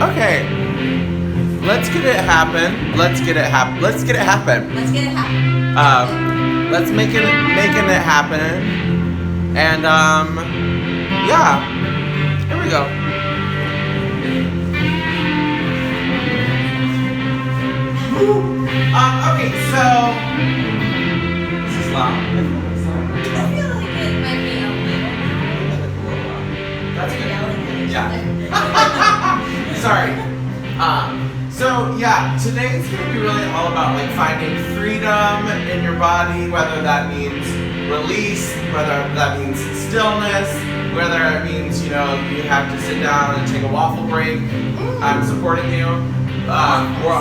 Okay. Let's get it happen. Let's get it happen. Let's get it happen. Let's get it happen. Let's making it happen. And yeah. Here we go. Okay, so this is loud. I feel like it might be a little. That's good. Yelling at each Yeah. other. Sorry. So yeah, today it's gonna be really all about like finding freedom in your body, whether that means release, whether that means stillness, whether it means you have to sit down and take a waffle break. I'm supporting you. We're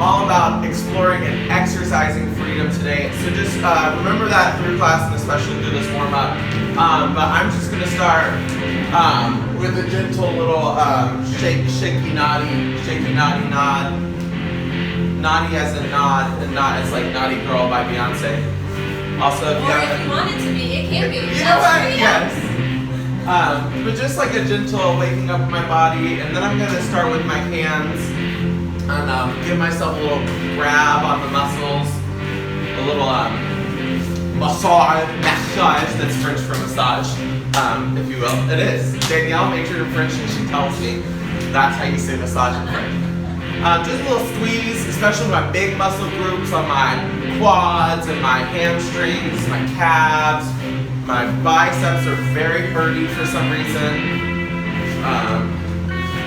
all about exploring and exercising freedom today. So just remember that through class and especially through this warm up. But I'm just gonna start with a gentle little shaky nod. Naughty as in nod, and not as like Naughty Girl by Beyonce. Also, if you Or have if you want it to be, it can be. you know what? Yes. But just like a gentle waking up of my body, and then I'm gonna start with my hands and give myself a little grab on the muscles, a little massage. That's French for massage, if you will. It is. Danielle majored in French, and she tells me that's how you say massage in French. Just a little squeeze, especially my big muscle groups on my quads and my hamstrings, my calves. My biceps are very hurty for some reason.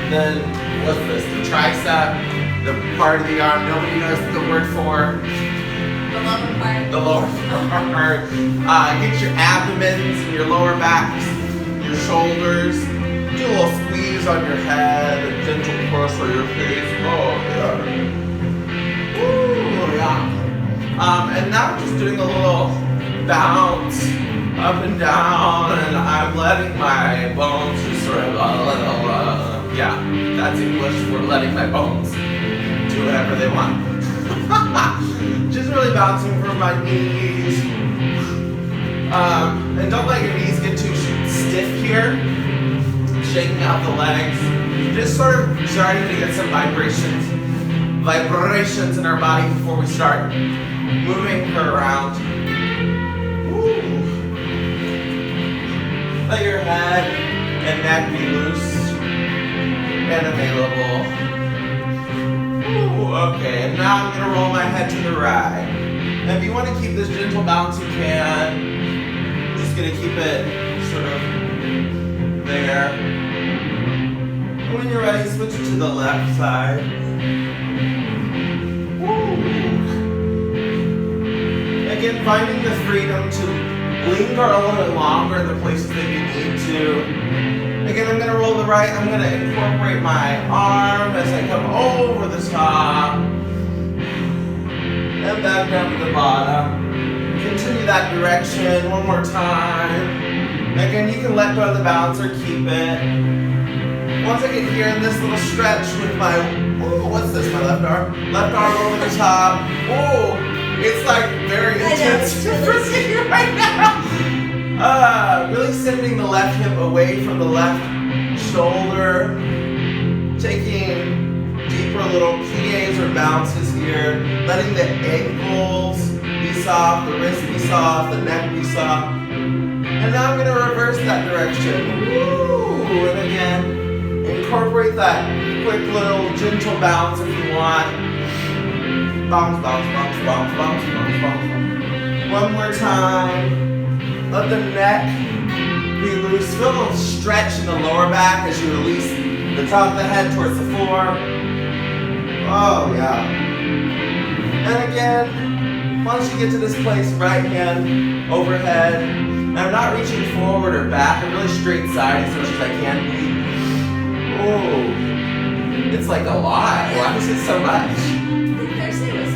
Then what's this? The tricep, the part of the arm nobody knows the word for. The lower part. The lower part. Get your abdomens and your lower backs, your shoulders. Do a little squeeze on your head, a gentle push for your face. Oh yeah. Ooh yeah. And now I'm just doing a little bounce up and down, and I'm letting my bones just sort of yeah, that's English for letting my bones do whatever they want. Just really bouncing from my knees. And don't let your knees get too stiff here. Shaking out the legs. Just sort of starting to get some vibrations in our body before we start moving her around. Ooh. Let your head and neck be loose and available. Ooh, okay, and now I'm gonna roll my head to the right. And if you want to keep this gentle bounce, you can. I'm just gonna keep it sort of there. And when you're ready, switch it to the left side. Woo. Again, finding the freedom to linger a little bit longer in the places that you need to. Again, I'm going to roll the right. I'm going to incorporate my arm as I come over the top and back down to the bottom. Continue that direction one more time. Again, you can let go of the balance or keep it. Once I get here in this little stretch with my, what's this, my left arm? Left arm over the top. It's like very intense for me right now. Really sending the left hip away from the left shoulder. Taking deeper little plies or bounces here. Letting the ankles be soft, the wrist be soft, the neck be soft. And now I'm going to reverse that direction. Woo! And again, incorporate that quick little gentle bounce if you want. Bounce, bounce, bounce, bounce, bounce, bounce, bounce. One more time. Let the neck be loose. Feel a little stretch in the lower back as you release the top of the head towards the floor. Oh, yeah. And again, once you get to this place, right hand overhead. And I'm not reaching forward or back. I'm really straight side as much as I can be. Oh, it's like a lot. Why is it so much? Thursday was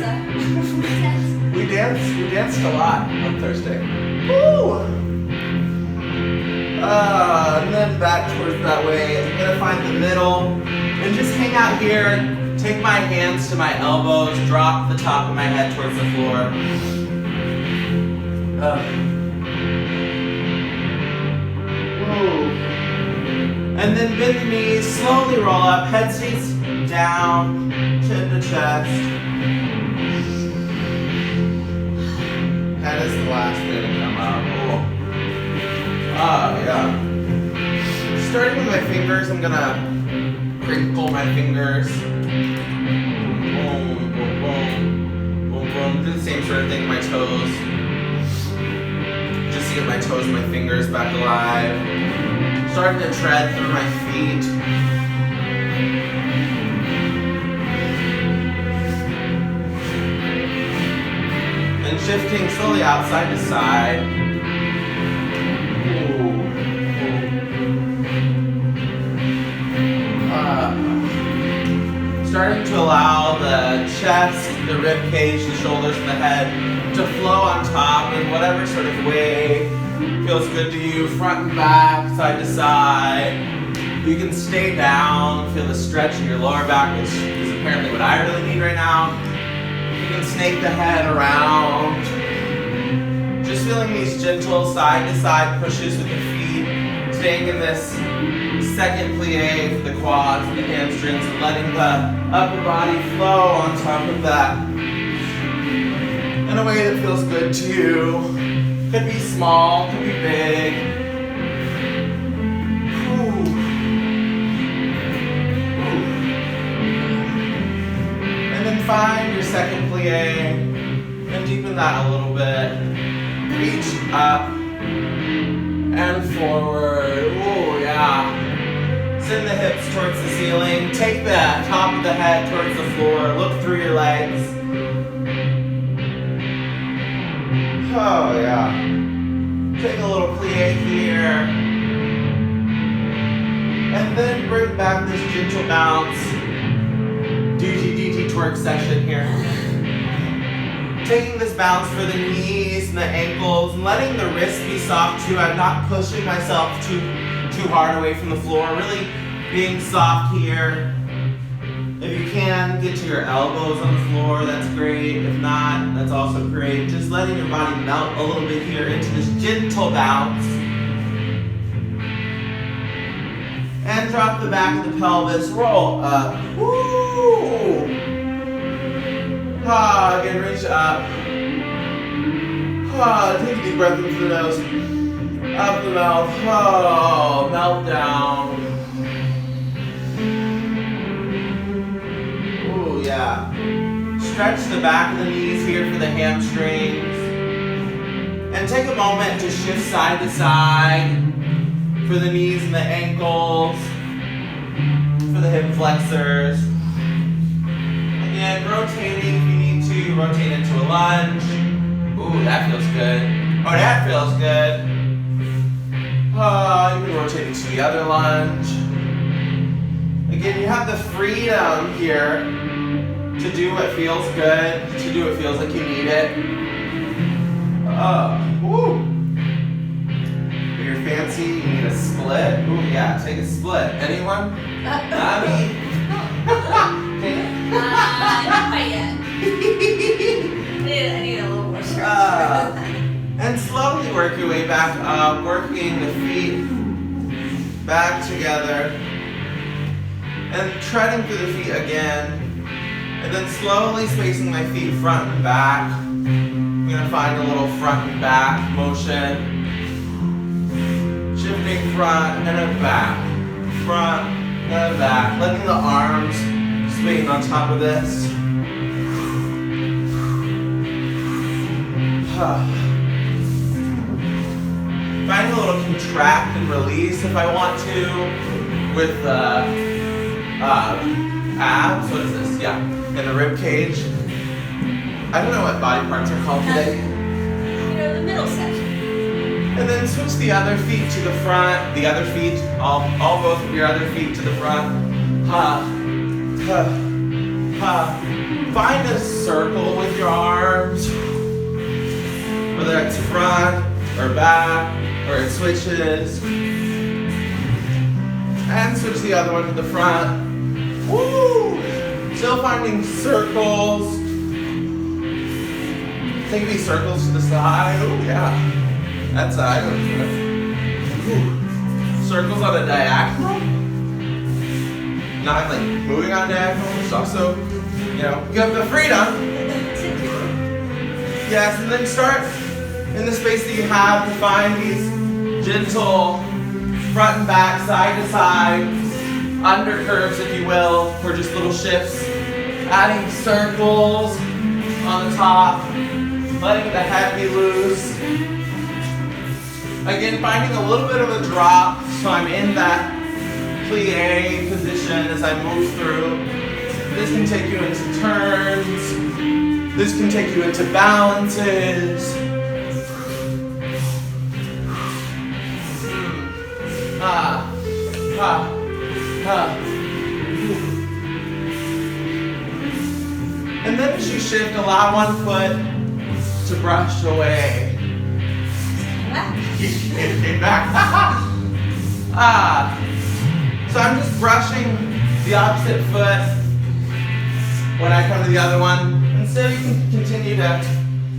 intense. We danced a lot on Thursday. Woo! And then back towards that way. I'm gonna find the middle and just hang out here. Take my hands to my elbows, drop the top of my head towards the floor. Woo. And then bend the knees, slowly roll up, head stays down, chin to chest. Head is the last thing to come out. Yeah. Starting with my fingers, I'm gonna crinkle my fingers. Boom, boom, boom, boom, boom. Do the same sort of thing with my toes. Just to get my toes and my fingers back alive. Starting to tread through my feet. And shifting slowly outside to side. Starting to allow the chest, the rib cage, the shoulders, and the head to flow on top in whatever sort of way feels good to you, front and back, side to side. You can stay down, feel the stretch in your lower back, which is apparently what I really need right now. You can snake the head around. Just feeling these gentle side to side pushes with the feet, staying in this second plie for the quads and the hamstrings, and letting the upper body flow on top of that in a way that feels good to you. Could be small, could be big. Ooh. Ooh. And then find your second plie and deepen that a little bit. Reach up and forward. Ooh, yeah. Send the hips towards the ceiling. Take the top of the head towards the floor. Look through your legs. Oh, yeah. Take a little plie here. And then bring back this gentle bounce. DGDG twerk session here. Taking this bounce for the knees and the ankles, and letting the wrists be soft too. I'm not pushing myself too hard away from the floor. Really being soft here. If you can, get to your elbows on the floor, that's great. If not, that's also great. Just letting your body melt a little bit here into this gentle bounce. And drop the back of the pelvis, roll up. Woo! Again, reach up. Take a deep breath in through the nose. Up the mouth. Melt down. Yeah. Stretch the back of the knees here for the hamstrings. And take a moment to shift side to side for the knees and the ankles, for the hip flexors. Again, rotating if you need to. You rotate into a lunge. Ooh, that feels good. Oh, that feels good. You can rotate into the other lunge. Again, you have the freedom here to do what feels good, to do what feels like you need it. Woo. If you're fancy, you need a split. Ooh, yeah, take a split. Anyone? Not me. Not quite yet. I need a little more stretch. And slowly work your way back up, working the feet back together. And treading through the feet again. And then slowly spacing my feet front and back. I'm going to find a little front and back motion. Shifting front and then back. Front and back. Letting the arms swing on top of this. Find a little contract and release if I want to with the abs. What is this? Yeah. And the rib cage. I don't know what body parts are called today. You know, the middle section. And then switch the other feet to the front. The other feet, all both of your other feet to the front. Find a circle with your arms. Whether it's front or back, or it switches. And switch the other one to the front. Woo! Still finding circles. Take these circles to the side. Oh yeah. That side. Ooh. Circles on a diagonal. not like moving on to ankles. Also, you know, you have the freedom. Yes, and then start in the space that you have to find these gentle front and back, side to side, under curves, if you will, or just little shifts. Adding circles on the top, letting the head be loose. Again, finding a little bit of a drop, so I'm in that plie position as I move through. This can take you into turns. This can take you into balances. Ha, ha, ha. And then as you shift, allow one foot to brush away. Back. So I'm just brushing the opposite foot when I come to the other one. And so you can continue to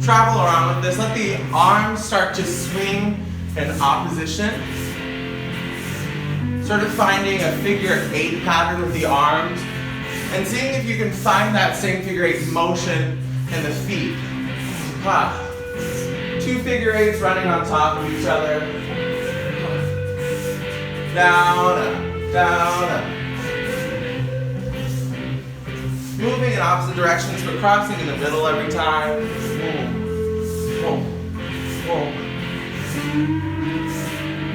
travel around with this. Let the arms start to swing in opposition. Sort of finding a figure 8 pattern with the arms and seeing if you can find that same figure 8 motion in the feet. 2 figure 8s running on top of each other. Down, up, down, up. Moving in opposite directions, but crossing in the middle every time.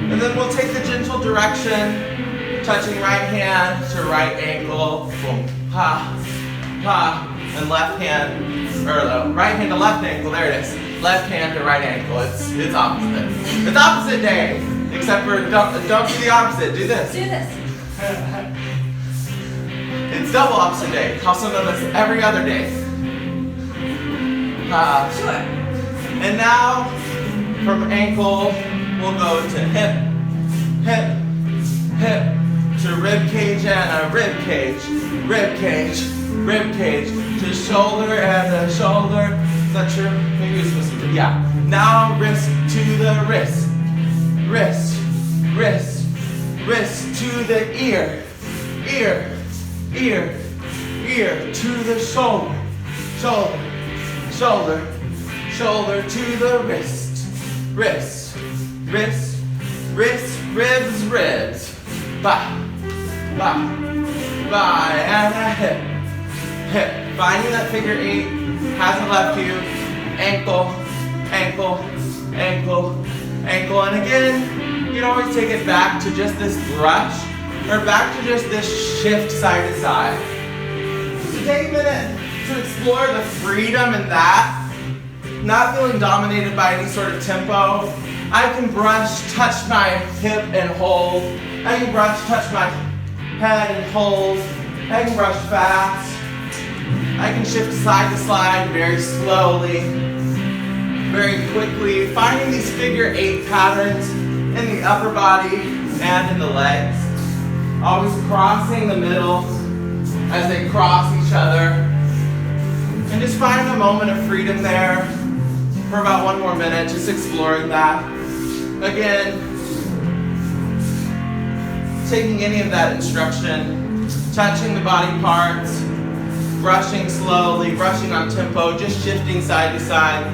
And then we'll take the gentle direction, touching right hand to right ankle. Boom. Ha, ha. And left hand, or right hand to left ankle, there it is. Left hand to right ankle, it's opposite. It's opposite day, except for don't do the opposite, do this. Do this. It's double opposite day, also known as every other day. Sure. And now, from ankle, we'll go to hip, hip, hip, to rib cage and a rib cage, rib cage, rib cage, to shoulder and a shoulder. Is that true? Maybe you're supposed to do, yeah. Now wrist to the wrist, wrist, wrist, wrist to the ear, ear, ear, ear to the shoulder, shoulder, shoulder, shoulder to the wrist, wrist, wrist, wrist, ribs, ribs, ba, ba, ba, and a hip, hip. Finding that figure 8 hasn't left you. Ankle, ankle, ankle, ankle, and again, you can always take it back to just this brush, or back to just this shift side to side. So take a minute to explore the freedom in that, not feeling dominated by any sort of tempo. I can brush, touch my hip and hold. I can brush, touch my head and hold. I can brush fast. I can shift side to slide very slowly, very quickly, finding these figure 8 patterns in the upper body and in the legs. Always crossing the middle as they cross each other. And just finding a moment of freedom there for about 1 more minute, just exploring that. Again, taking any of that instruction, touching the body parts, brushing slowly, brushing on tempo, just shifting side to side.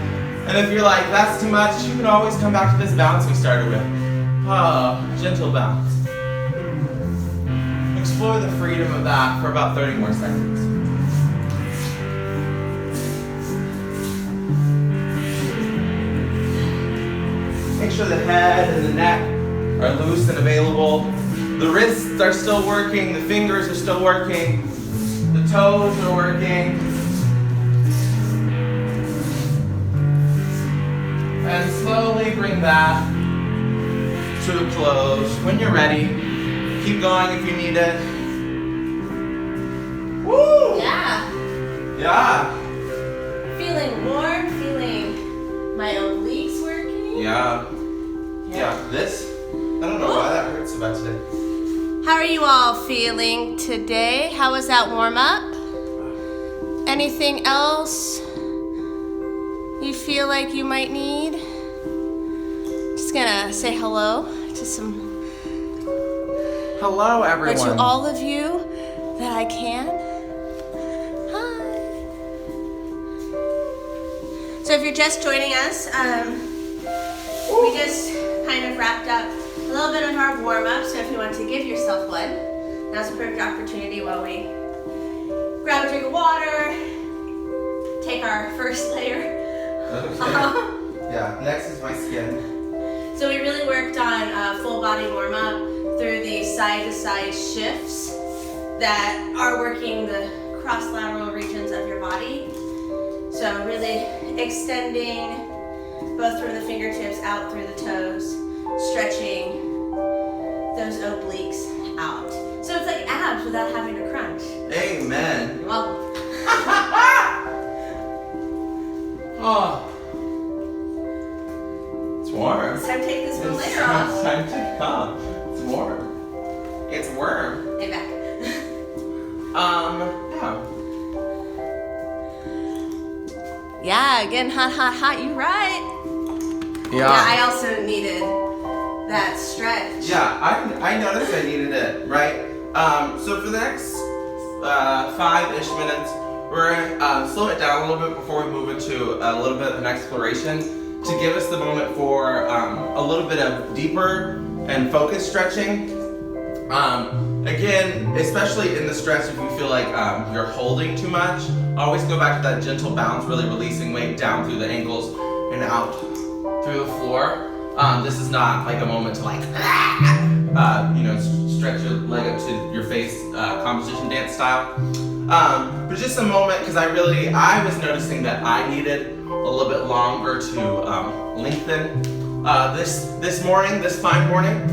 And if you're like, that's too much, you can always come back to this bounce we started with. Gentle bounce. Explore the freedom of that for about 30 more seconds. Make sure the head and the neck are loose and available. The wrists are still working, the fingers are still working. The toes are working. And slowly bring that to a close. When you're ready, keep going if you need it. Woo! Yeah. Yeah. Feeling warm, feeling my obliques working. Yeah. Yeah. This, I don't know why that hurts so bad today. How are you all feeling today? How was that warm up? Anything else you feel like you might need? Just gonna say hello to Hello, everyone. to all of you. that I can. Hi. So if you're just joining us, we just kind of wrapped up a little bit of our warm-up. So if you want to give yourself one, now's a perfect opportunity while we grab a drink of water, take our first layer. Okay. Yeah, next is my skin. So we really worked on a full body warm-up through the side-to-side shifts that are working the cross-lateral regions of your body. So really extending both from the fingertips out through the toes, stretching those obliques out. So it's like abs without having to crunch. Amen. You're welcome. Oh. It's warm. It's time to take this one It's layer off. time to come. It's warm. It's warm. Hey, back. Yeah. Yeah, getting hot, hot, hot. You right. Yeah. I also needed that stretch. Yeah, I noticed I needed it, right? So for the next 5-ish minutes, we're gonna slow it down a little bit before we move into a little bit of an exploration to give us the moment for a little bit of deeper and focused stretching. Again, especially in the stretch, if you feel like you're holding too much, always go back to that gentle bounce, really releasing weight down through the ankles and out through the floor. This is not like a moment to like, stretch your leg up to your face, composition dance style. But just a moment, because I was noticing that I needed a little bit longer to lengthen this fine morning.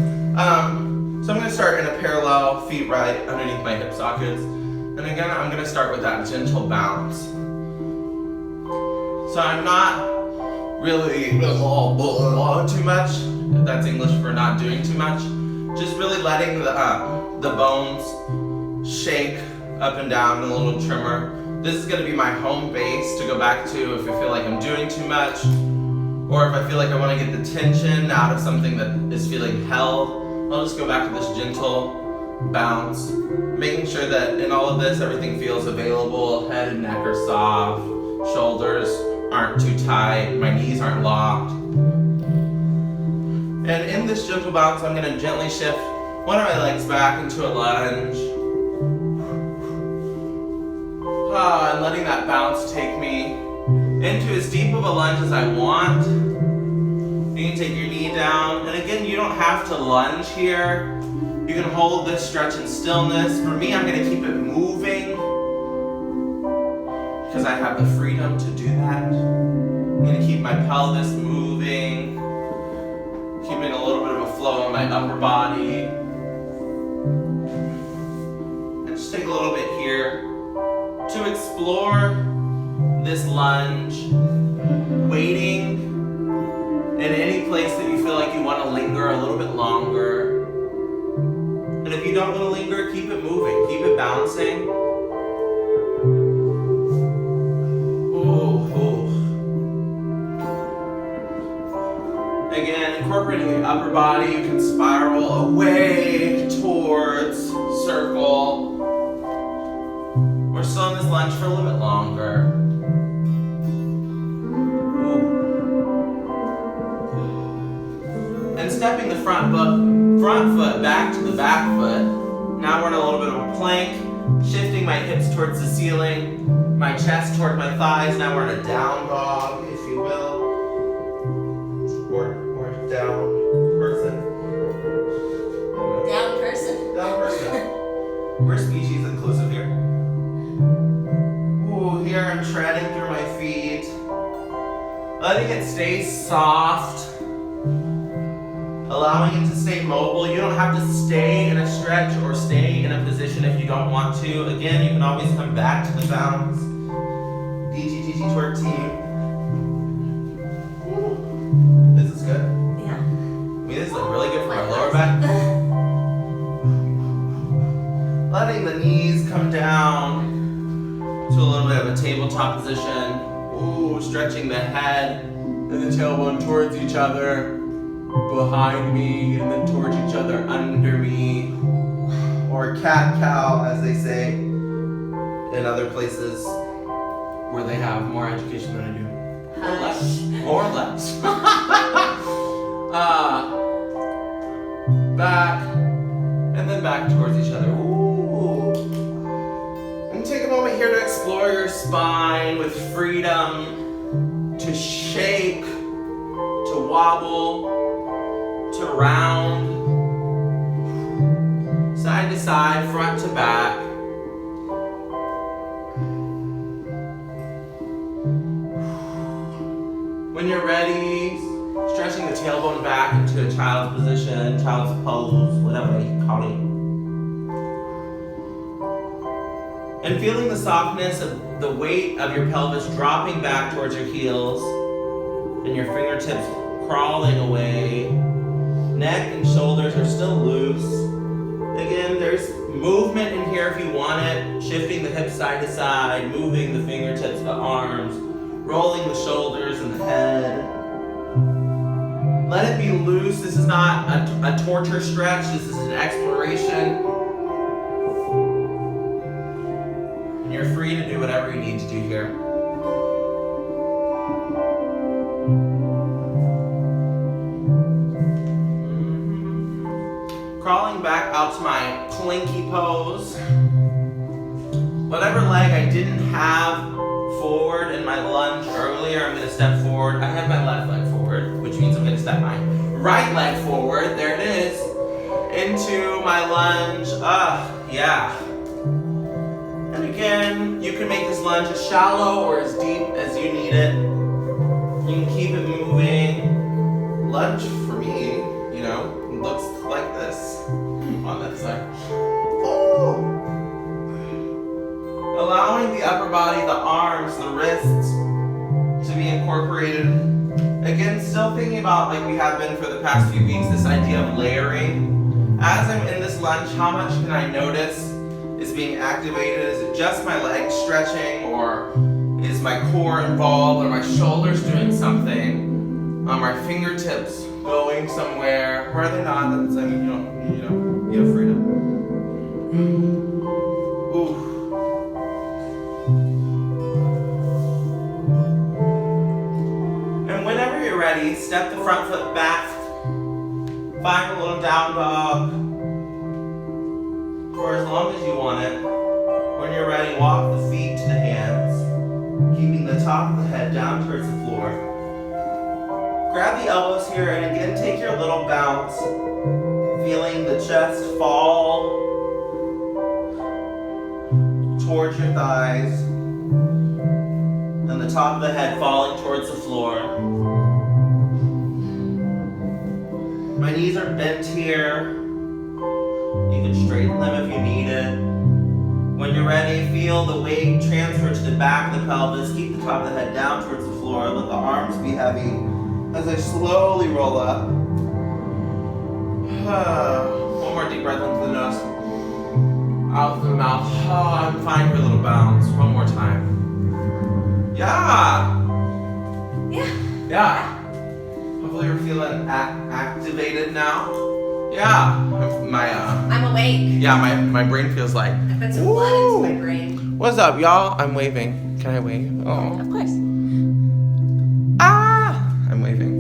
So I'm going to start in a parallel, feet right underneath my hip sockets. And again, I'm going to start with that gentle bounce. So I'm not really too much. That's English for not doing too much. Just really letting the bones shake up and down in a little tremor. This is going to be my home base to go back to if I feel like I'm doing too much, or if I feel like I want to get the tension out of something that is feeling held. I'll just go back to this gentle bounce, making sure that in all of this everything feels available. Head and neck are soft, shoulders aren't too tight, my knees aren't locked. And in this gentle bounce, I'm going to gently shift one of my legs back into a lunge. And letting that bounce take me into as deep of a lunge as I want. You can take your knee down. And again, you don't have to lunge here. You can hold this stretch in stillness. For me, I'm going to keep it moving because I have the freedom to do that. I'm going to keep my pelvis moving, keeping a little bit of a flow in my upper body. And just take a little bit here to explore this lunge, waiting in any place that you feel like you want to linger a little bit longer. And if you don't want to linger, keep it moving, keep it bouncing. Again, incorporating the upper body, you can spiral away towards circle. We're still in this lunge for a little bit longer. And stepping the front foot back to the back foot. Now we're in a little bit of a plank, shifting my hips towards the ceiling, my chest toward my thighs. Now we're in a down dog, if you will. Or down person. Down person. Down person. We're species inclusive here. Ooh, here I'm treading through my feet. Letting it stay soft. Allowing it to stay mobile. You don't have to stay in a stretch or stay in a position if you don't want to. Again, you can always come back to the bounce. DGDG twerk team. Ooh. This is good. Yeah. I mean, this is really good for my lower back. Letting the knees come down to a little bit of a tabletop position. Ooh, stretching the head and the tailbone towards each other, behind me, and then towards each other under me. or cat-cow, as they say in other places where they have more education than I do. Or less. Back, and then back towards each other. Ooh. And take a moment here to explore your spine with freedom to shake, to wobble, to round, side to side, front to back. When you're ready, stretching the tailbone back into a child's position, child's pose, whatever you call it. And feeling the softness of the weight of your pelvis dropping back towards your heels and your fingertips crawling away. Neck and shoulders are still loose. Again, there's movement in here if you want it. Shifting the hips side to side, moving the fingertips, the arms, rolling the shoulders and the head. Let it be loose. This is not a torture stretch. This is an exploration. And you're free to do whatever you need to do here. Crawling back out to my plinky pose. Whatever leg I didn't have forward in my lunge earlier, I'm going to step forward. I have my left leg forward, which means I'm going to step my right leg forward. There it is. Into my lunge. Yeah. And again, you can make this lunge as shallow or as deep as you need it. You can keep it moving. Lunge for me, you know, looks like this on that side. Oh. Allowing the upper body, the arms, the wrists to be incorporated. Again, still thinking about, like we have been for the past few weeks, this idea of layering. As I'm in this lunge, how much can I notice is being activated? Is it just my legs stretching, or is my core involved? Are my shoulders doing something? Are my fingertips going somewhere? Where are they not? That's, I mean, you have freedom. Ooh. And whenever you're ready, step the front foot back. Find a little down dog for as long as you want it. When you're ready, walk the feet to the hands, keeping the top of the head down towards the floor. Grab the elbows here and again take your little bounce, feeling the chest fall towards your thighs and the top of the head falling towards the floor. My knees are bent here. You can straighten them if you need it. When you're ready, feel the weight transfer to the back of the pelvis. Keep the top of the head down towards the floor. Let the arms be heavy as I slowly roll up. One more deep breath into the nose. Out through the mouth. I'm fine for a little bounce. One more time. Yeah. Hopefully you're feeling activated now. Yeah. I'm awake. Yeah, my brain feels like. I put some blood into my brain. What's up, y'all? I'm waving. Can I wave? Oh. Of course. I'm waving.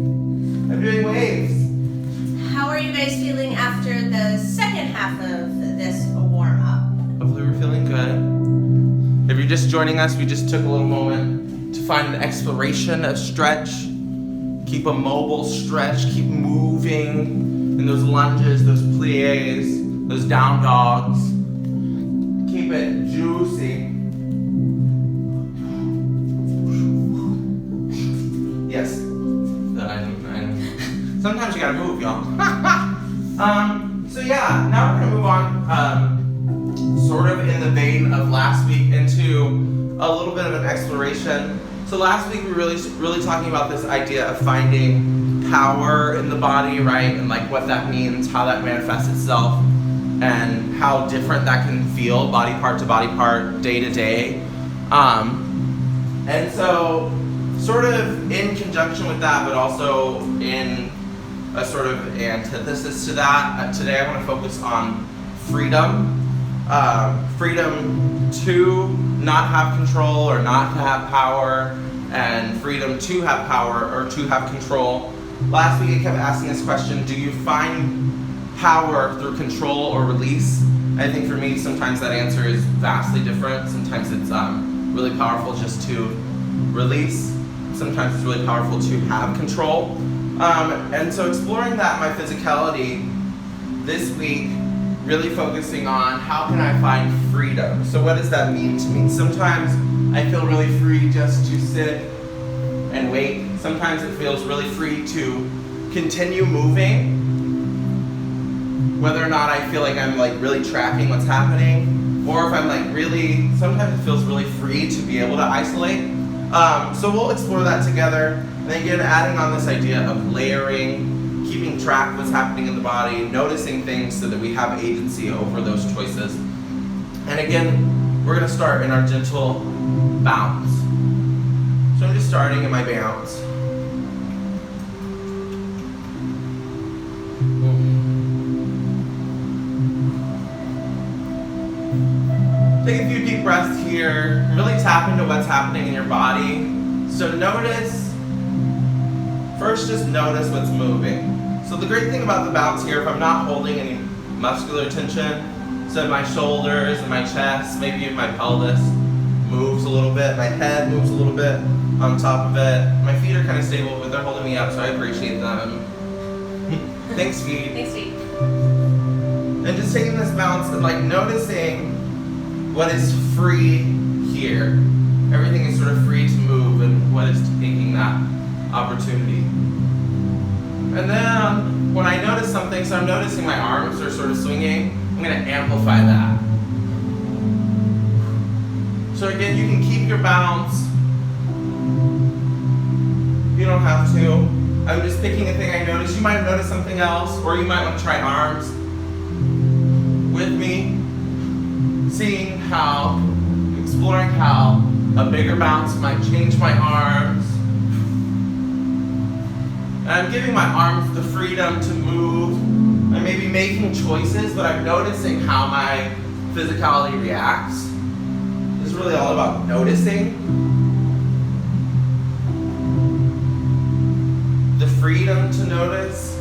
I'm doing waves. How are you guys feeling after the second half of this warm-up? Hopefully we're feeling good. If you're just joining us, we just took a little moment to find an exploration of stretch. Keep a mobile stretch. Keep moving in those lunges, those plies, those down dogs. Keep it juicy. Yes. I know. Sometimes you gotta move, y'all. So yeah, now we're gonna move on, sort of in the vein of last week, into a little bit of an exploration. So last week we were really talking about this idea of finding power in the body, right? And like what that means, how that manifests itself, and how different that can feel body part to body part, day to day. And so sort of in conjunction with that, but also in a sort of antithesis to that, today I want to focus on freedom. Freedom to not have control or not to have power, and freedom to have power or to have control. Last week I kept asking this question, do you find power through control or release? I think for me sometimes that answer is vastly different. Sometimes it's really powerful just to release. Sometimes it's really powerful to have control. And so exploring that in my physicality this week, really focusing on how can I find freedom. So what does that mean to me? Sometimes I feel really free just to sit and wait. Sometimes it feels really free to continue moving, whether or not I feel like I'm like really tracking what's happening, or if I'm like really, sometimes it feels really free to be able to isolate. So we'll explore that together. And again, adding on this idea of layering, keeping track of what's happening in the body, noticing things so that we have agency over those choices. And again, we're going to start in our gentle bounce. So I'm just starting in my bounce. Take a few deep breaths here. Really tap into what's happening in your body. So notice, first just notice what's moving. So the great thing about the bounce here, if I'm not holding any muscular tension, so my shoulders and my chest, maybe even my pelvis moves a little bit, my head moves a little bit on top of it. My feet are kind of stable, but they're holding me up, so I appreciate them. Thanks, feet. Thanks, feet. And just taking this bounce and like noticing what is free here. Everything is sort of free to move, and what is taking that opportunity. And then when I notice something, so I'm noticing my arms are sort of swinging, I'm going to amplify that. So again, you can keep your bounce. You don't have to. I'm just picking a thing I noticed. You might have noticed something else, or you might want to try arms with me. Seeing how, exploring how a bigger bounce might change my arms. And I'm giving my arms the freedom to move. I may be making choices, but I'm noticing how my physicality reacts. This is really all about noticing. The freedom to notice.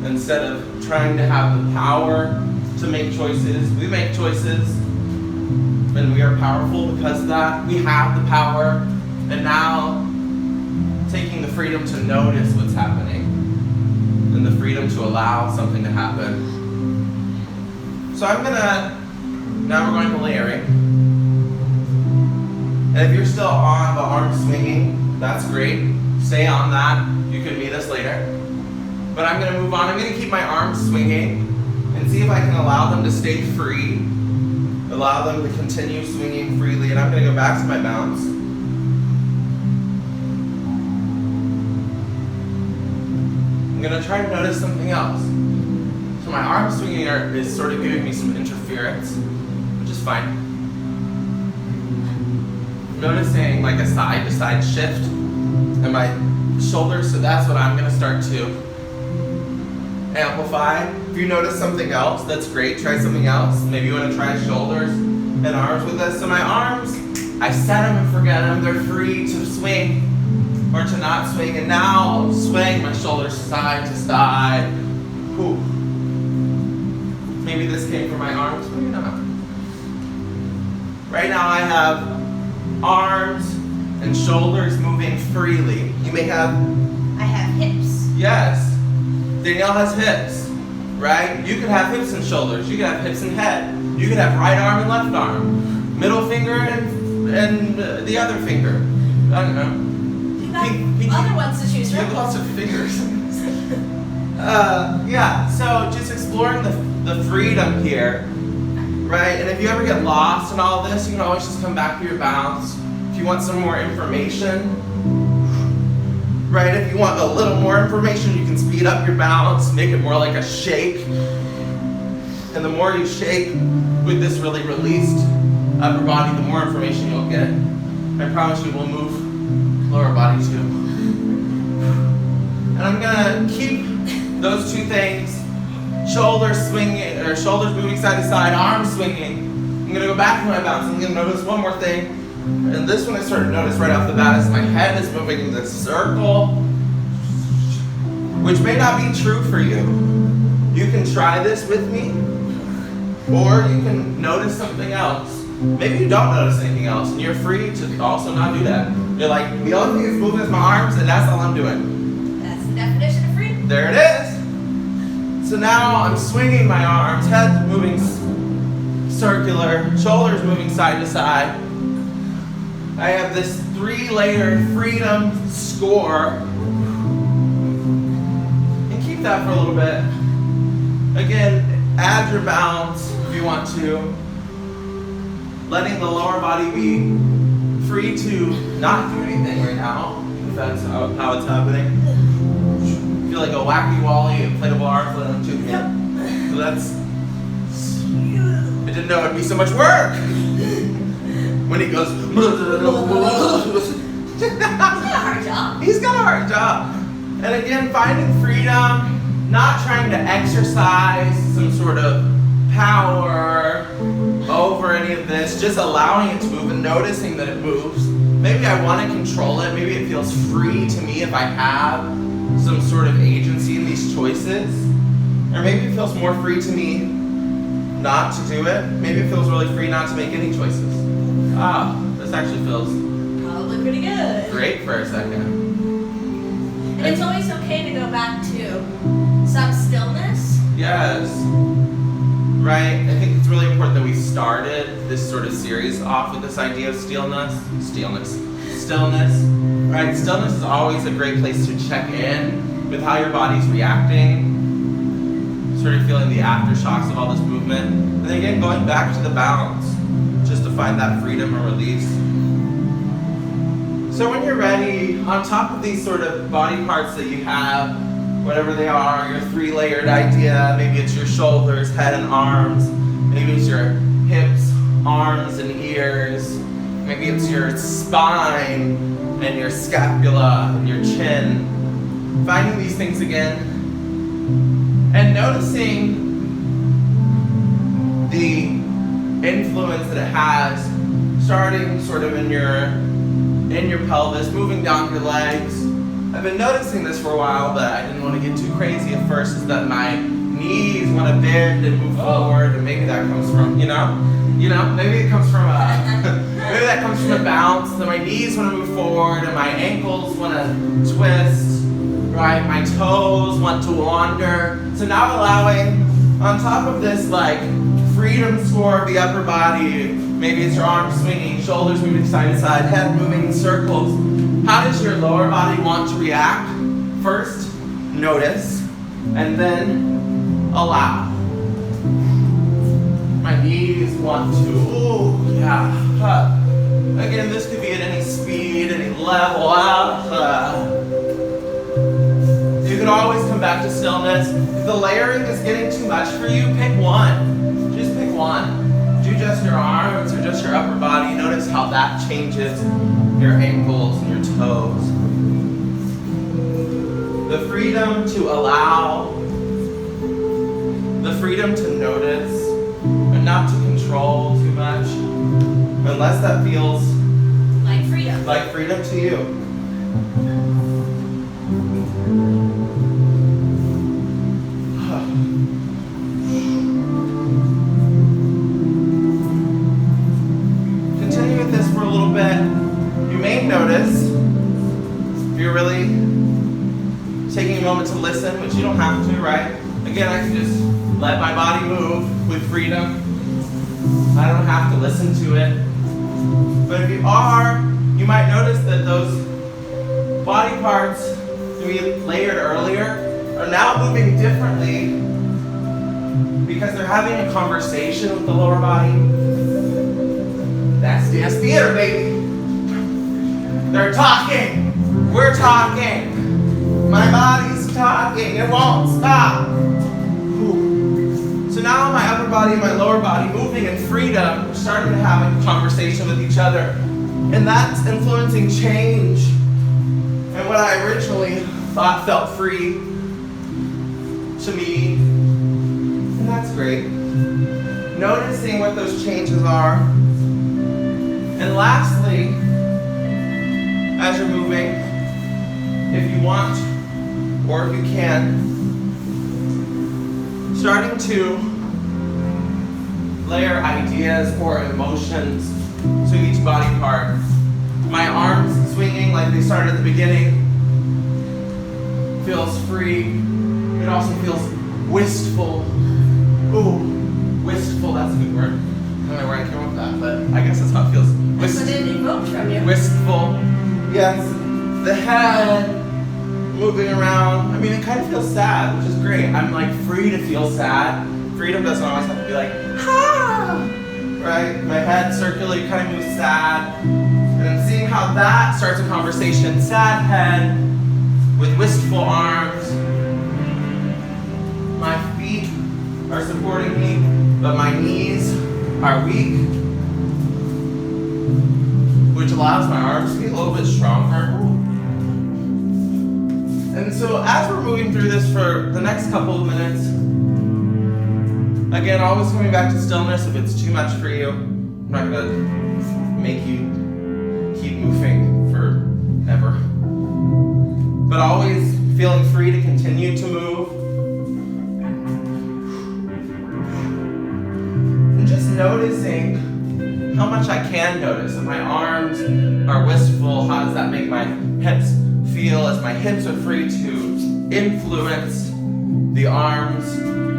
Instead of trying to have the power to make choices. We make choices, and we are powerful because of that. We have the power, and now taking the freedom to notice what's happening and the freedom to allow something to happen. So now we're going to layering. And if you're still on the arm swinging, that's great. Stay on that. You can meet us later. But I'm going to move on. I'm going to keep my arms swinging and see if I can allow them to stay free. Allow them to continue swinging freely. And I'm going to go back to my bounce. I'm going to try to notice something else. So my arm swinging is sort of giving me some interference, which is fine. I'm noticing like a side-to-side shift in my shoulders, so that's what I'm going to start to amplify. If you notice something else, that's great. Try something else. Maybe you want to try shoulders and arms with this. So my arms, I set them and forget them. They're free to swing or to not swing. And now swing my shoulders side to side. Ooh. Maybe this came from my arms, maybe not. Right now I have arms and shoulders moving freely. You may have... I have hips. Yes. Danielle has hips, right? You could have hips and shoulders. You could have hips and head. You could have right arm and left arm. Middle finger and the other finger. I don't know. You got other ones to choose You from. have lots of fingers. Yeah, so just exploring the freedom here, right? And if you ever get lost in all this, you can always just come back to your bounce. If you want some more information, right? If you want a little more information, you can speed up your bounce, make it more like a shake. And the more you shake with this really released upper body, the more information you'll get. I promise you we'll move lower body too. And I'm gonna keep those two things Shoulders swinging, or shoulders moving side to side, arms swinging. I'm gonna go back to my bounce. I'm gonna notice one more thing. And this one I started to notice right off the bat is my head is moving in this circle, which may not be true for you. You can try this with me, or you can notice something else. Maybe you don't notice anything else, and you're free to also not do that. You're like, the only thing that's moving is my arms, and that's all I'm doing. That's the definition of freedom. There it is. So now I'm swinging my arms, head moving circular, shoulders moving side to side. I have this 3-layer freedom score. And keep that for a little bit. Again, add your balance if you want to. Letting the lower body be free to not do anything right now, if that's how it's happening. Feel like a wacky Wally and inflatable arms on two hands. So that's. I didn't know it'd be so much work. When he goes. He's got a hard job. He's got a hard job. And again, finding freedom, not trying to exercise some sort of power over any of this, just allowing it to move and noticing that it moves. Maybe I want to control it. Maybe it feels free to me if I have some sort of agency in these choices. Or maybe it feels more free to me not to do it. Maybe it feels really free not to make any choices. This actually feels Probably pretty good. great for a second. And it's always okay to go back to some stillness. Yes. Right? I think it's really important that we started this sort of series off with this idea of stillness. Right? Stillness is always a great place to check in with how your body's reacting. Sort of feeling the aftershocks of all this movement. And then again, going back to the balance, just to find that freedom and release. So when you're ready, on top of these sort of body parts that you have, whatever they are, your 3-layered idea, maybe it's your shoulders, head and arms, maybe it's your hips, arms and ears, maybe it's your spine and your scapula and your chin. Finding these things again and noticing the influence that it has, starting sort of in your pelvis, moving down your legs. I've been noticing this for a while, but I didn't want to get too crazy at first, is that my knees want to bend and move forward, and maybe that comes from, maybe it comes from maybe that comes from a bounce, that my knees want to move forward, and my ankles want to twist, right? My toes want to wander. So now allowing, on top of this, like, freedom score of the upper body, maybe it's your arms swinging, shoulders moving side to side, head moving in circles. How does your lower body want to react? First, notice, and then allow. My knees want to, Again, this could be at any speed, any level. You can always come back to stillness. If the layering is getting too much for you, pick one. Just pick one. Do just your arms or just your upper body. Notice how that changes your ankles and your toes. The freedom to allow, the freedom to notice, and not to control too much, unless that feels like freedom to you. Continue with this for a little bit. You may notice, if you're really taking a moment to listen, which you don't have to, right? Again, I can just let my body move with freedom. I don't have to listen to it. But if you are, you might notice that those body parts that we layered earlier are now moving differently because they're having a conversation with the lower body. That's dance theater, baby. They're talking. We're talking. My body's talking. It won't stop. So now my upper body and my lower body moving in freedom, we're starting to have a conversation with each other. And that's influencing change. And what I originally thought felt free to me And that's great. Noticing what those changes are. And lastly, as you're moving, if you want, or if you can, starting to layer ideas or emotions to each body part. My arms swinging like they started at the beginning feels free. It also feels wistful. Ooh, wistful, that's a good word. I don't know where I came up with that, but I guess that's how it feels. That's what it evoked from you. Wistful. Yes. The head moving around. I mean, it kind of feels sad, which is great. I'm like free to feel sad. Freedom doesn't always have to be like, ah! Right? My head circularly kind of moves sad. And then seeing how that starts a conversation. Sad head with wistful arms. My feet are supporting me, but my knees are weak, which allows my arms to be a little bit stronger. And so as we're moving through this for the next couple of minutes, again, always coming back to stillness. If it's too much for you, I'm not gonna make you keep moving forever. But always feeling free to continue to move. And just noticing how much I can notice. If my arms are wistful, how does that make my hips feel as my hips are free to influence the arms?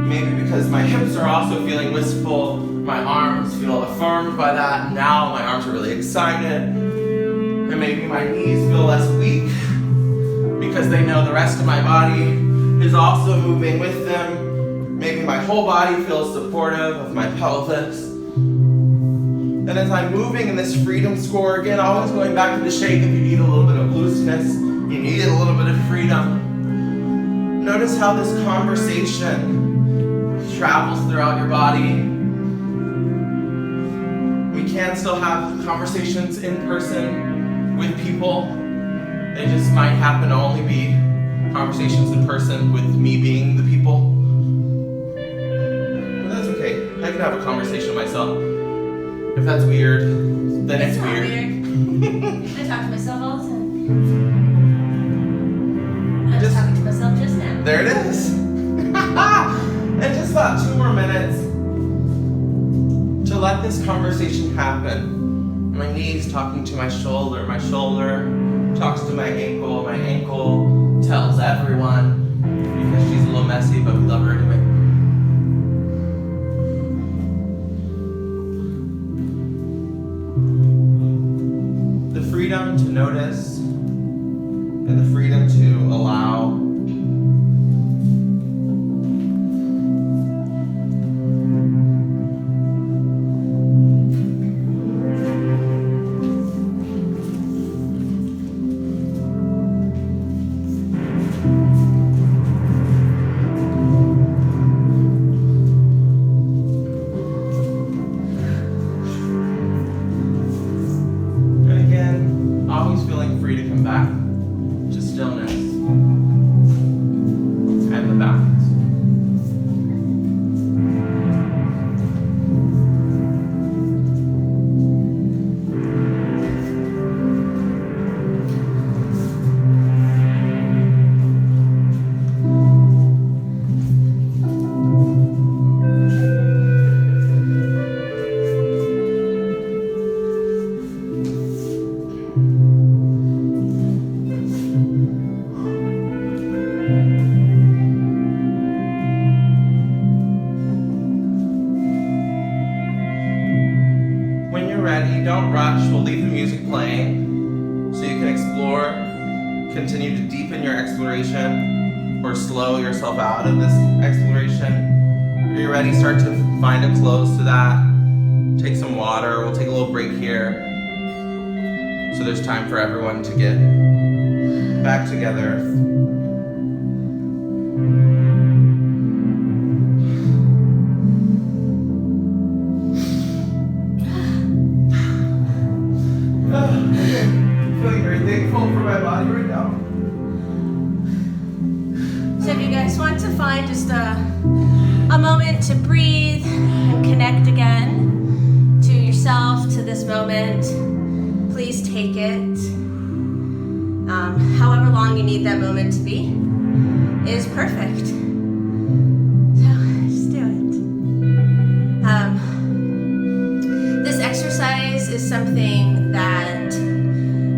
Maybe because my hips are also feeling wistful, my arms feel affirmed by that. Now my arms are really excited. And maybe my knees feel less weak because they know the rest of my body is also moving with them. Maybe my whole body feels supportive of my pelvis. And as I'm moving in this freedom score, again, always going back to the shake if you need a little bit of looseness, you need a little bit of freedom. Notice how this conversation travels throughout your body. We can still have conversations in person with people. They just might happen to only be conversations in person with me being the people. But that's okay. I can have a conversation with myself. If that's weird, then it's weird. I talk to myself all the time. I was talking to myself just now. There it is. And just about 2 more minutes to let this conversation happen. My knees talking to my shoulder talks to my ankle tells everyone, because she's a little messy, but we love her anyway. The freedom to notice and the freedom to allow. Don't rush, we'll leave the music playing so you can explore, continue to deepen your exploration or slow yourself out of this exploration. Are you ready? Start to find a close to that. Take some water, we'll take a little break here. So there's time for everyone to get back together. Feeling very thankful for my body right now. So if you guys want to find just a a moment to breathe and connect again to yourself, to this moment. Please take it. However long you need that moment to be is perfect. So just do it. This exercise is something that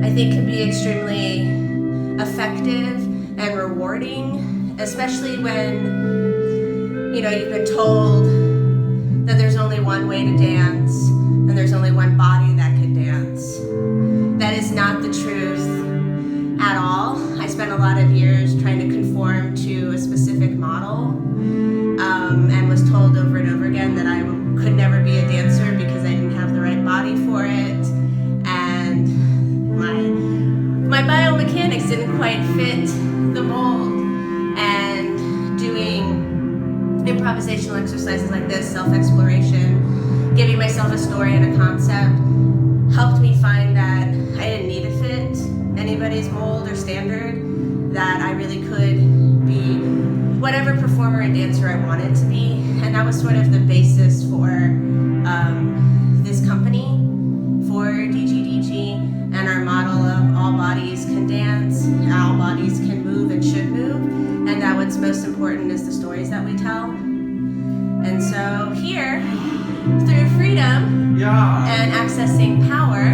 I think can be extremely effective and rewarding, especially when you've been told that there's only one way to dance and there's only one body that can dance. That is not the truth at all. I spent a lot of years trying to conform to a specific model, and was told over and over again that I could never be a dancer because I didn't have the right body for it, and my biomechanics didn't quite fit the mold. And doing improvisational exercises like this, self-exploration, giving myself a story and a concept, helped me find that I didn't need to fit anybody's mold or standard, that I really could be whatever performer and dancer I wanted to be. And that was sort of the basis for this company, for DGDG, and our model of all bodies can dance, all bodies can move and should move, and that what's most important is the stories that we tell. And so here, through freedom and accessing power,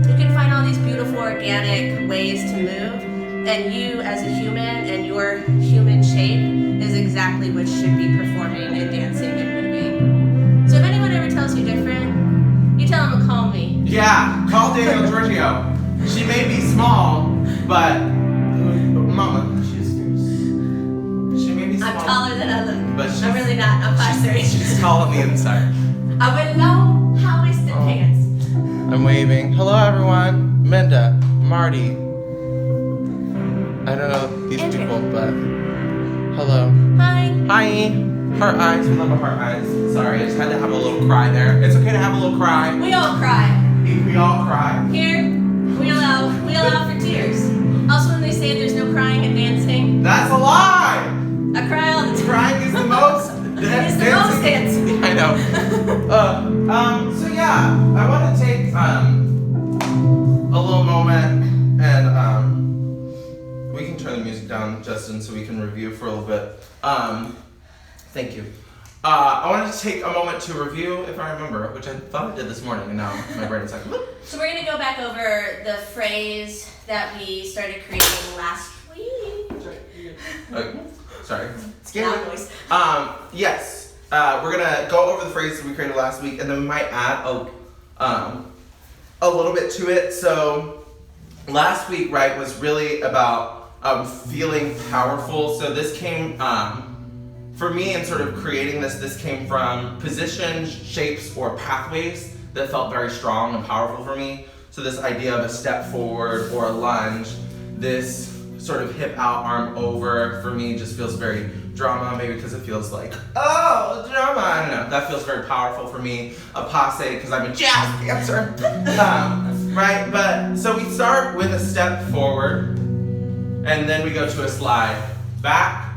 you can find all these beautiful organic ways to move, and you as a human and your human shape is exactly what should be performing and dancing and moving. So if anyone ever tells you different, you tell them to call me. Yeah, call Daniel Giorgio. She may be small, but Mama, she may be small. I'm taller than I look. But I'm really not. I'm 5'3". She's tall on the inside. I wear long, high-waisted pants. I'm waving. Hello, everyone. Minda, Marty. I don't know these Andrea. people, but hello. Hi. Hi. Heart eyes. We love our heart eyes. Sorry, I just had to have a little cry there. It's okay to have a little cry. We all cry. We all cry. Here, we allow for tears. Also, when they say there's no crying and dancing, That's a lie. I cry all the time. Crying is the most. It's the most dancing. I know. So yeah, I want to take a little moment and we can turn the music down, Justin, so we can review for a little bit. Thank you. I wanted to take a moment to review, if I remember, which I thought I did this morning, and now my brain is like, whoop. So we're gonna go back over the phrase that we started creating last week. Okay. Sorry. Loud voice. Yes. We're gonna go over the phrases we created last week, and then we might add a little bit to it. So last week, right, was really about feeling powerful. So this came for me in sort of creating this came from positions, shapes, or pathways that felt very strong and powerful for me. So this idea of a step forward or a lunge, this sort of hip out, arm over, for me just feels very drama, maybe because it feels like, oh, drama, I don't know. That feels very powerful for me. A passe, because I'm a jazz dancer. Right, but so we start with a step forward, and then we go to a slide back.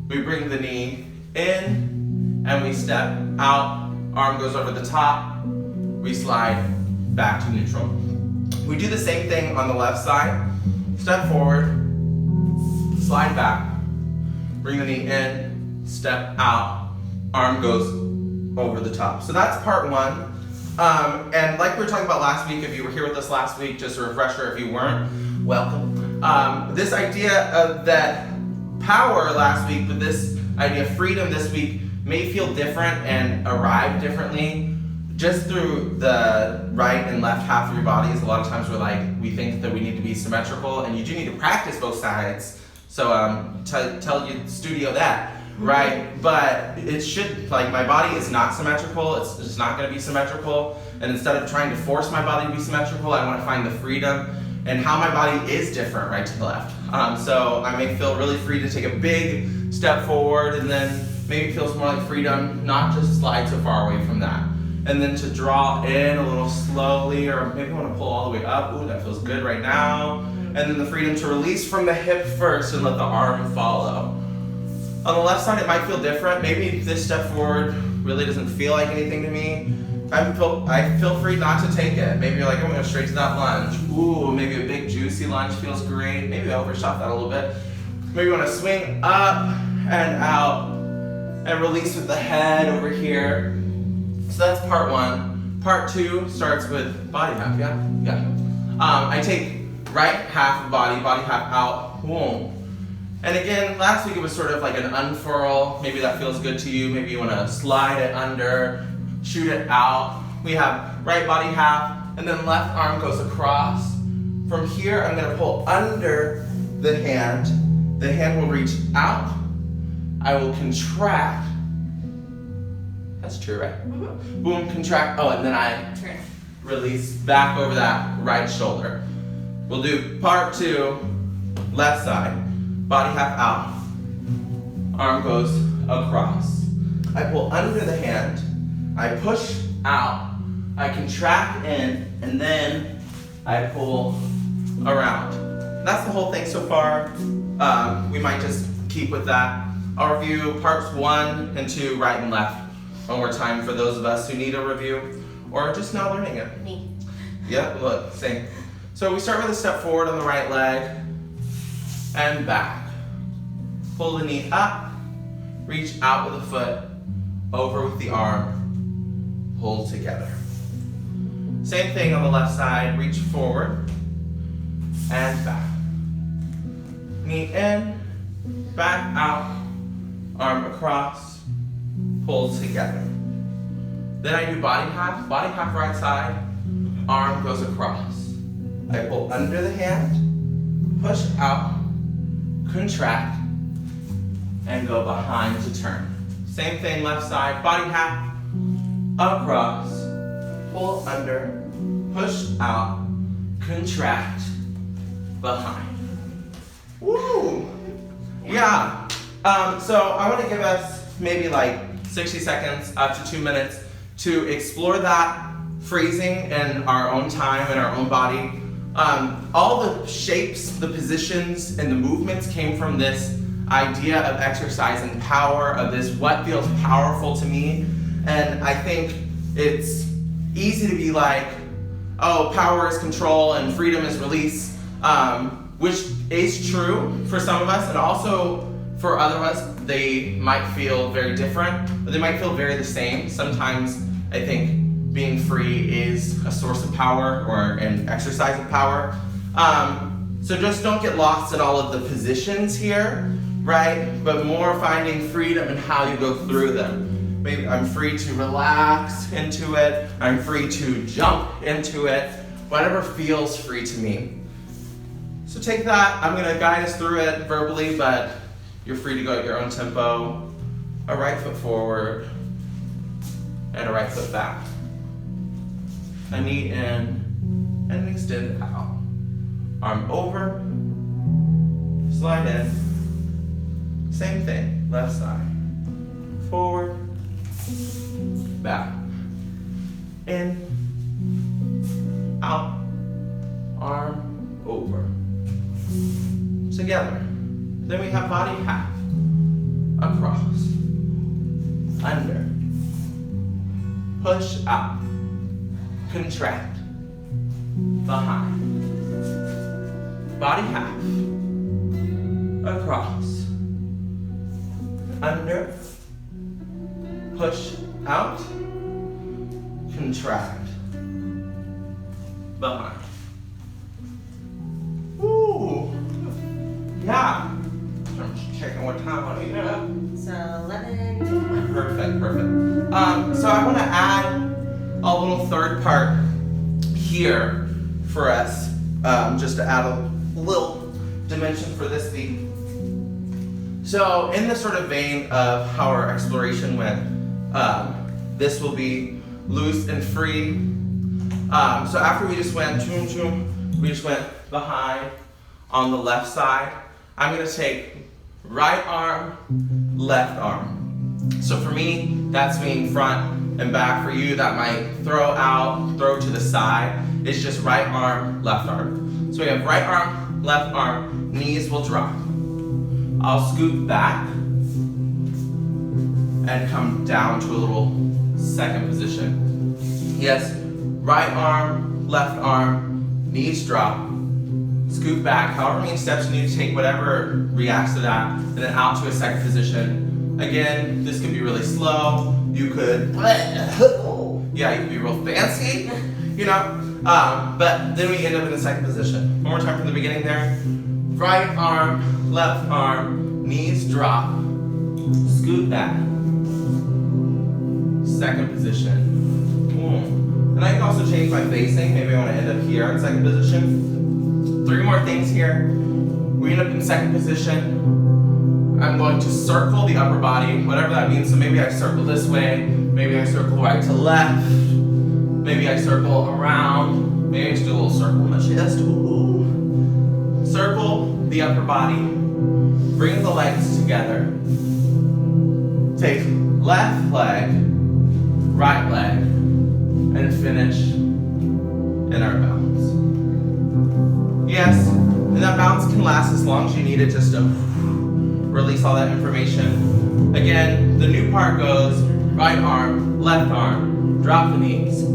We bring the knee in, and we step out. Arm goes over the top. We slide back to neutral. We do the same thing on the left side. Step forward, slide back, bring the knee in, step out, arm goes over the top. So that's part one. And like we were talking about last week, if you were here with us last week, just a refresher, if you weren't, welcome. This idea of that power last week, but this idea of freedom this week may feel different and arrive differently just through the right and left half of your bodies. A lot of times we think that we need to be symmetrical, and you do need to practice both sides. So tell your studio that, right? But it should, my body is not symmetrical. It's just not gonna be symmetrical. And instead of trying to force my body to be symmetrical, I wanna find the freedom and how my body is different right to the left. So I may feel really free to take a big step forward, and then maybe it feels more like freedom, not just slide so far away from that. And then to draw in a little slowly, or maybe I want to pull all the way up. Ooh, that feels good right now. And then the freedom to release from the hip first and let the arm follow. On the left side, it might feel different. Maybe this step forward really doesn't feel like anything to me. I feel free not to take it. Maybe you're like, I'm gonna go straight to that lunge. Ooh, maybe a big juicy lunge feels great. Maybe I overshot that a little bit. Maybe you wanna swing up and out and release with the head over here. So that's part one. Part two starts with body half, yeah? I take right half of body half out, boom. And again, last week it was sort of like an unfurl. Maybe that feels good to you. Maybe you wanna slide it under, shoot it out. We have right body half, and then left arm goes across. From here, I'm gonna pull under the hand. The hand will reach out. I will contract. That's true, right? Mm-hmm. Boom, contract. Oh, and then I release back over that right shoulder. We'll do part two, left side. Body half out. Arm goes across. I pull under the hand. I push out. I contract in, and then I pull around. That's the whole thing so far. We might just keep with that. I'll review parts 1 and 2, right and left, one more time for those of us who need a review or just not learning it. Me. Yeah, look, same. So we start with a step forward on the right leg and back. Pull the knee up, reach out with the foot, over with the arm, pull together. Same thing on the left side, reach forward and back. Knee in, back out, arm across, pull together. Then I do body half right side, arm goes across. I pull under the hand, push out, contract, and go behind to turn. Same thing, left side, body half, across, pull under, push out, contract, behind. Woo! Yeah. So I want to give us maybe like 60 seconds up to 2 minutes to explore that freezing in our own time, in our own body. All the shapes, the positions, and the movements came from this idea of exercising power, of this what feels powerful to me. And I think it's easy to be like, oh, power is control and freedom is release, which is true for some of us, and also for other of us, they might feel very different, but they might feel very the same. Sometimes I think being free is a source of power or an exercise of power. So just don't get lost in all of the positions here, right? But more finding freedom in how you go through them. Maybe I'm free to relax into it. I'm free to jump into it. Whatever feels free to me. So take that. I'm gonna guide us through it verbally, but you're free to go at your own tempo. A right foot forward and a right foot back. A knee in and extend out. Arm over, slide in. Same thing, left side. Forward, back. In, out, arm over. Together. Then we have body half. Across. Under. Push out. Contract. Behind. Body half. Across. Under. Push out. Contract. Behind. Ooh. Yeah. I'm just checking what time on it now. So 11. Perfect. So I want to add a little third part here for us, just to add a little dimension for this week. So in the sort of vein of how our exploration went, this will be loose and free. So after we just went choom choom, we just went behind on the left side. I'm gonna take right arm, left arm. So for me, that's mean front and back. For you, that might throw out, throw to the side. It's just right arm, left arm. So we have right arm, left arm, knees will drop. I'll scoot back, and come down to a little second position. Yes, right arm, left arm, knees drop, scoot back, however many steps you need to take, whatever reacts to that, and then out to a second position. Again, this could be really slow. You could, yeah, you could be real fancy, you know, but then we end up in the second position. One more time from the beginning there. Right arm, left arm, knees drop, scoot back. Second position. And I can also change my facing. Maybe I want to end up here in second position. 3 more things here. We end up in second position. I'm going to circle the upper body, whatever that means. So maybe I circle this way. Maybe I circle right to left. Maybe I circle around. Maybe I just do a little circle in my chest. Ooh. Circle the upper body. Bring the legs together. Take left leg, right leg, and finish in our bounce. Yes, and that bounce can last as long as you need it just to release all that information. Again, the new part goes right arm, left arm, drop the knees,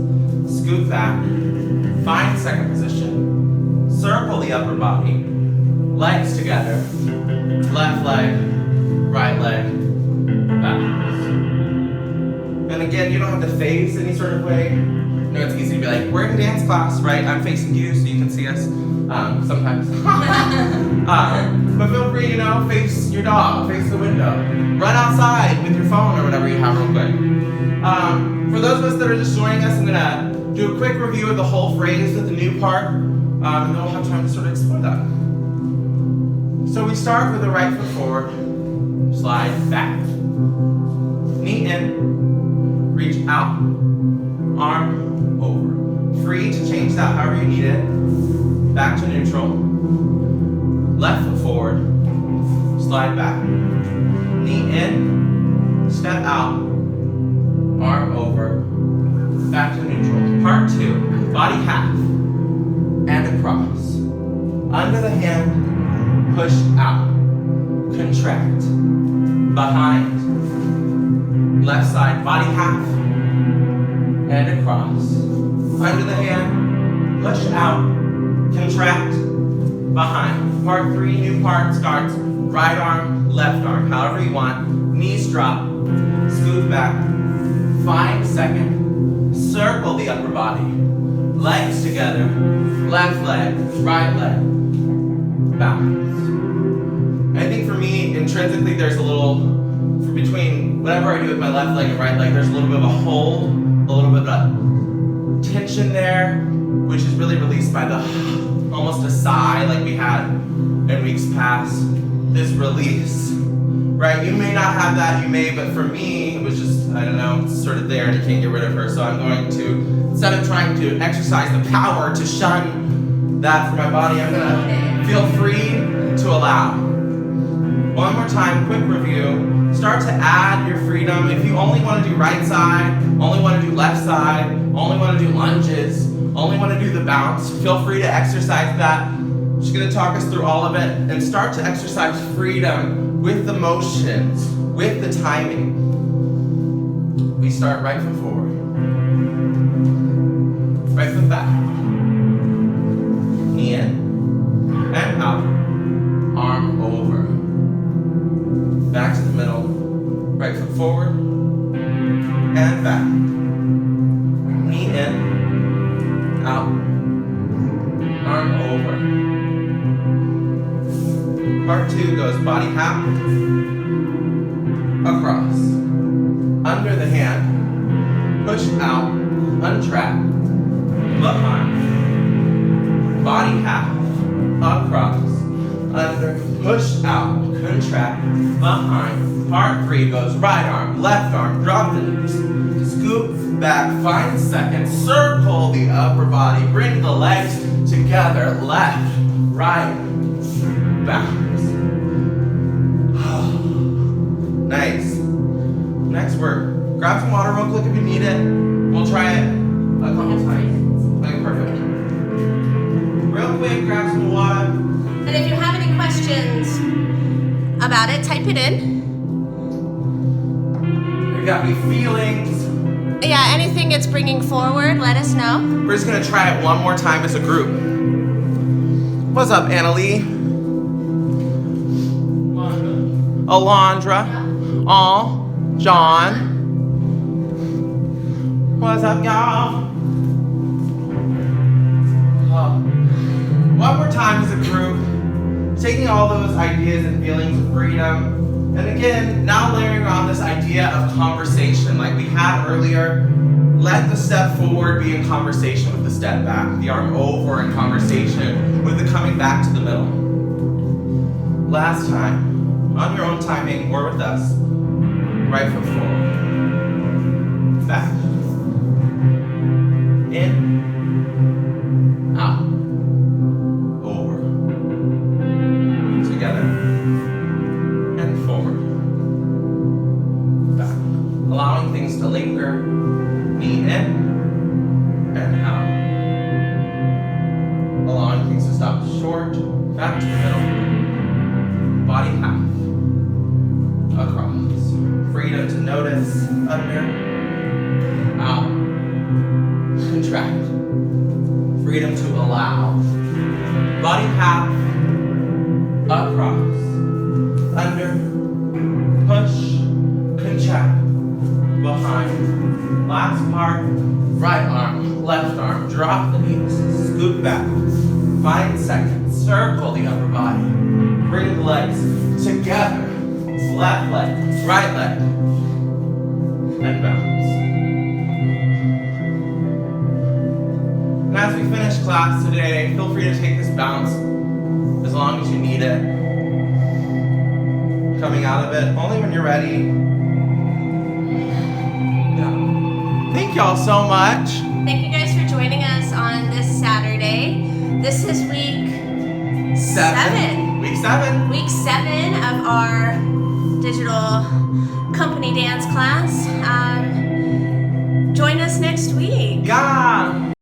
scoot back, find second position, circle the upper body, legs together, left leg, right leg, backwards. And again, you don't have to face any sort of way. No, it's easy to be like, we're in dance class, right? I'm facing you so you can see us sometimes. But feel free, you know, face your dog, face the window. Run outside with your phone or whatever you have real quick. For those of us that are just joining us, I'm gonna do a quick review of the whole phrase with the new part, and then we'll have time to sort of explore that. So we start with the right foot forward, slide back. Knee in, reach out, arm over. Free to change that however you need it. Back to neutral. Left foot forward, slide back. Knee in, step out, arm over. Back to neutral. Part 2, body half and across. Under the hand, push out, contract. Behind. Left side, body half and across. Under the hand, push out, contract, behind. Part 3, new part starts right arm, left arm, however you want. Knees drop, scoot back, find second, circle the upper body, legs together, left leg, right leg, balance. I think for me, intrinsically, there's a little, between whatever I do with my left leg and right leg, there's a little bit of a hold, a little bit of a tension there, which is really released by the almost a sigh like we had in weeks past. This release, right? You may not have that, you may, but for me, it was just, I don't know, it's sort of there and you can't get rid of her. So I'm going to, instead of trying to exercise the power to shun that for my body, I'm gonna feel free to allow. One more time, quick review. Start to add your freedom. If you only want to do right side, only want to do left side, only want to do lunges, only want to do the bounce, feel free to exercise that. She's going to talk us through all of it and start to exercise freedom with the motions, with the timing. We start right foot forward, right foot back, knee in and out, arm over. Back to the middle, right foot forward, and back. Knee in, out, arm over. Part 2 goes body half, across. Under the hand, push out, untrap, behind. Body half, across. Under, push out, contract, behind. Part 3 goes right arm, left arm, drop the knees, scoop back, find second, circle the upper body, bring the legs together, left, right, backwards. Nice. Next word, grab some water real quick if you need it. We'll try it a couple times. Okay, perfect. Real quick, grab some water. And if you have any questions about it, type it in. you have any feelings? Yeah, anything it's bringing forward, let us know. We're just gonna try it one more time as a group. What's up, Annalie? Alondra. All. John. What's up, y'all? One more time as a group. Taking all those ideas and feelings of freedom. And again, now layering on this idea of conversation like we had earlier. Let the step forward be in conversation with the step back. The arm over in conversation with the coming back to the middle. Last time, on your own timing or with us, right foot forward. Back. In. Out. Over. Together. And forward. Back. Allowing things to linger. Knee in and out. Allowing things to stop short, back to the middle. Body half. Across. Freedom to notice, under, out. Contract. Freedom to allow. Body half. Across. Under. Push. Contract. Behind. Last part, right arm, left arm, drop the knees, scoot back. 5 seconds, circle the upper body. Bring the legs together. Left leg, right leg. And bounce. And as we finish class today, feel free to take this bounce as long as you need it. Coming out of it, only when you're ready. Thank y'all so much. Thank you guys for joining us on this Saturday. This is week 7. Week 7. Week 7 of our digital company dance class. Join us next week. Yeah.